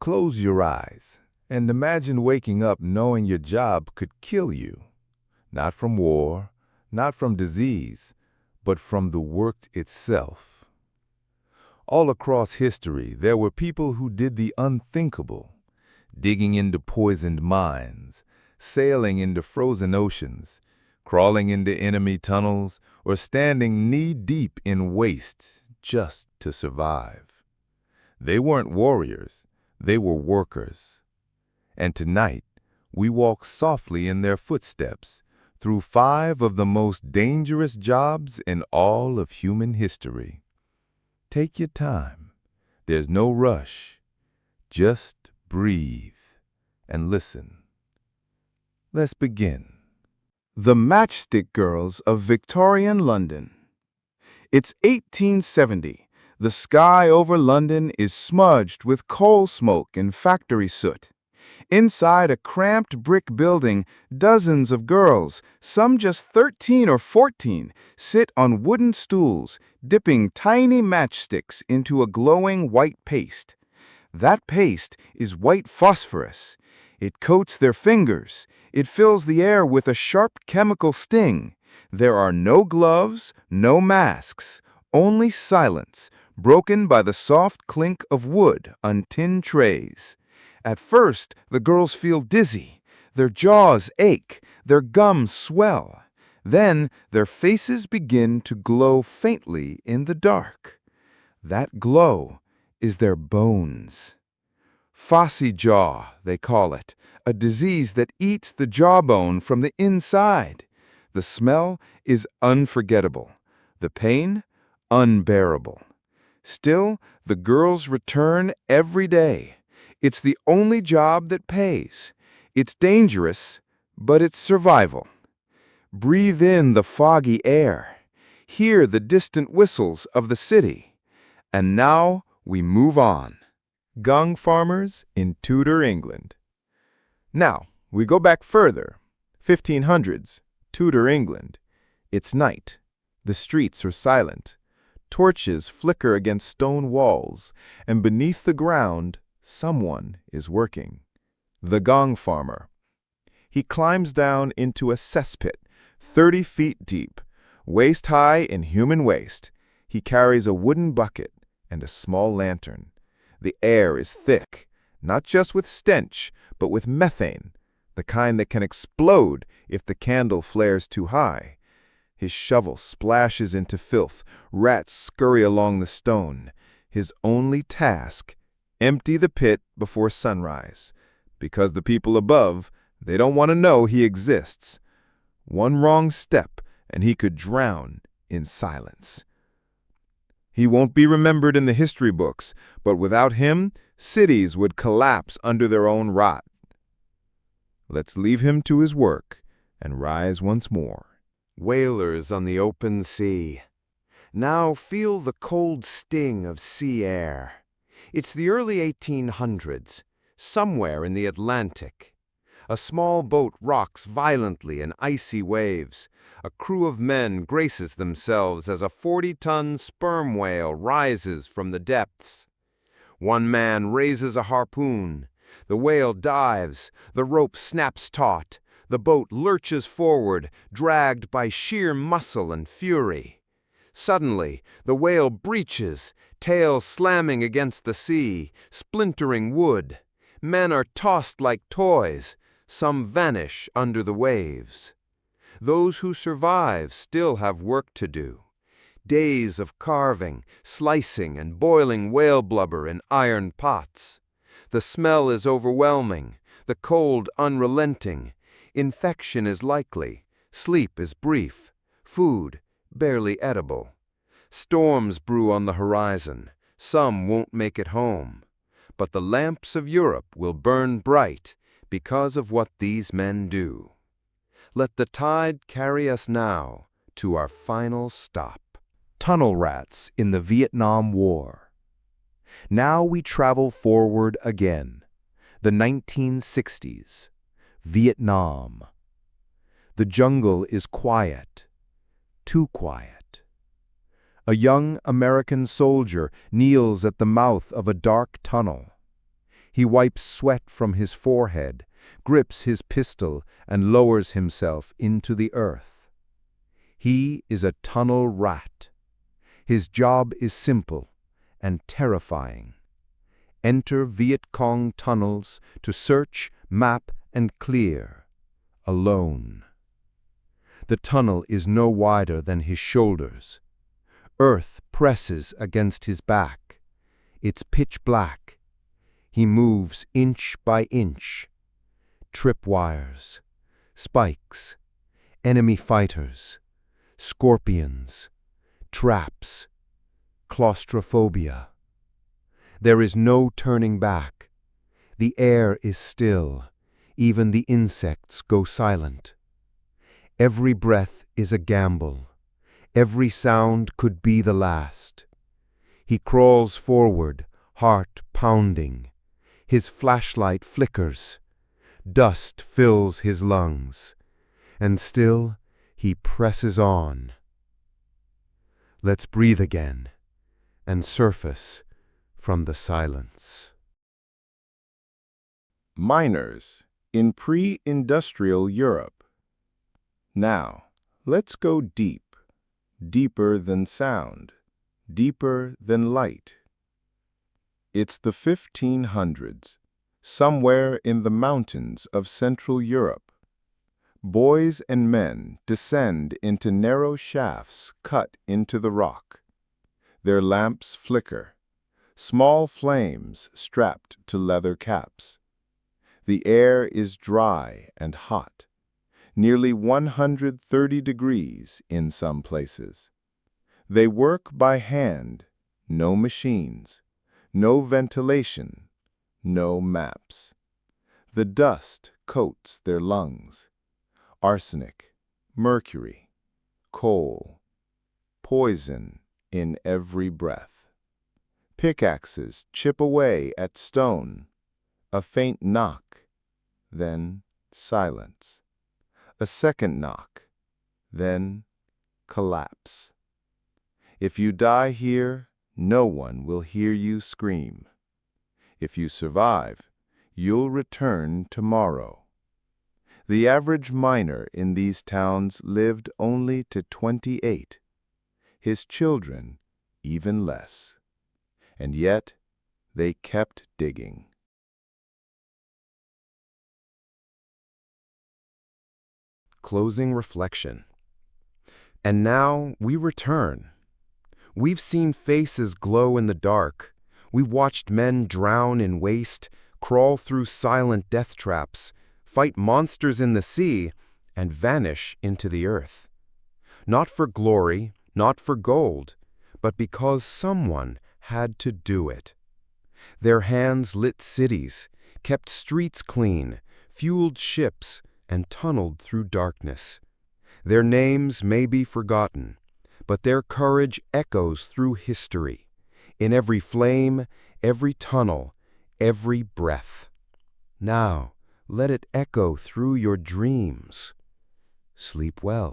Close your eyes and imagine waking up knowing your job could kill you. Not from war, not from disease, but from the work itself. All across history, there were people who did the unthinkable, digging into poisoned mines, sailing into frozen oceans, crawling into enemy tunnels, or standing knee-deep in waste just to survive. They weren't warriors, they were workers. And tonight, we walk softly in their footsteps through 5 of the most dangerous jobs in all of human history. Take your time. There's no rush. Just breathe and listen. Let's begin. The Matchstick Girls of Victorian London. It's 1870. The sky over London is smudged with coal smoke and factory soot. Inside a cramped brick building, dozens of girls, some just 13 or 14, sit on wooden stools, dipping tiny matchsticks into a glowing white paste. That paste is white phosphorus. It coats their fingers. It fills the air with a sharp chemical sting. There are no gloves, no masks, only silence, broken by the soft clink of wood on tin trays. At first, the girls feel dizzy. Their jaws ache. Their gums swell. Then, their faces begin to glow faintly in the dark. That glow is their bones. Phossy jaw, they call it, a disease that eats the jawbone from the inside. The smell is unforgettable. The pain, unbearable. Still, the girls return every day. It's the only job that pays. It's dangerous, but it's survival. Breathe in the foggy air. Hear the distant whistles of the city. And now we move on. Gong farmers in Tudor England. Now, we go back further. 1500s, Tudor England. It's night. The streets are silent. Torches flicker against stone walls, and beneath the ground, someone is working. The gong farmer. He climbs down into a cesspit, 30 feet deep, waist-high in human waste. He carries a wooden bucket and a small lantern. The air is thick, not just with stench, but with methane, the kind that can explode if the candle flares too high. His shovel splashes into filth. Rats scurry along the stone. His only task, empty the pit before sunrise. Because the people above, they don't want to know he exists. One wrong step, and he could drown in silence. He won't be remembered in the history books, but without him, cities would collapse under their own rot. Let's leave him to his work and rise once more. Whalers on the open sea. Now feel the cold sting of sea air. It's the early 1800s, somewhere in the Atlantic. A small boat rocks violently in icy waves. A crew of men braces themselves as a 40-ton sperm whale rises from the depths. One man raises a harpoon. The whale dives. The rope snaps taut. The boat lurches forward, dragged by sheer muscle and fury. Suddenly, the whale breaches, tail slamming against the sea, splintering wood. Men are tossed like toys. Some vanish under the waves. Those who survive still have work to do. Days of carving, slicing, and boiling whale blubber in iron pots. The smell is overwhelming, the cold unrelenting. Infection is likely, sleep is brief, food barely edible. Storms brew on the horizon, some won't make it home. But the lamps of Europe will burn bright because of what these men do. Let the tide carry us now to our final stop. Tunnel rats in the Vietnam War. Now we travel forward again. The 1960s. Vietnam. The jungle is quiet. Too quiet. A young American soldier kneels at the mouth of a dark tunnel. He wipes sweat from his forehead, grips his pistol, and lowers himself into the earth. He is a tunnel rat. His job is simple and terrifying. Enter Viet Cong tunnels to search, map, and clear, alone. The tunnel is no wider than his shoulders. Earth presses against his back. It's pitch black. He moves inch by inch. Tripwires, spikes, enemy fighters, scorpions, traps, claustrophobia. There is no turning back. The air is still. Even the insects go silent. Every breath is a gamble. Every sound could be the last. He crawls forward, heart pounding. His flashlight flickers. Dust fills his lungs. And still, he presses on. Let's breathe again and surface from the silence. Miners in pre-industrial Europe. Now, let's go deep, deeper than sound, deeper than light. It's the 1500s, somewhere in the mountains of Central Europe. Boys and men descend into narrow shafts cut into the rock. Their lamps flicker, small flames strapped to leather caps. The air is dry and hot, nearly 130 degrees in some places. They work by hand, no machines, no ventilation, no maps. The dust coats their lungs. Arsenic, mercury, coal, poison in every breath. Pickaxes chip away at stone. A faint knock, then silence. A second knock, then collapse. If you die here, no one will hear you scream. If you survive, you'll return tomorrow. The average miner in these towns lived only to 28. His children, even less. And yet, they kept digging. Closing reflection. And now we return. We've seen faces glow in the dark. We've watched men drown in waste, crawl through silent death traps, fight monsters in the sea, and vanish into the earth. Not for glory, not for gold, but because someone had to do it. Their hands lit cities, kept streets clean, fueled ships, and tunneled through darkness. Their names may be forgotten, but their courage echoes through history, in every flame, every tunnel, every breath. Now, let it echo through your dreams. Sleep well.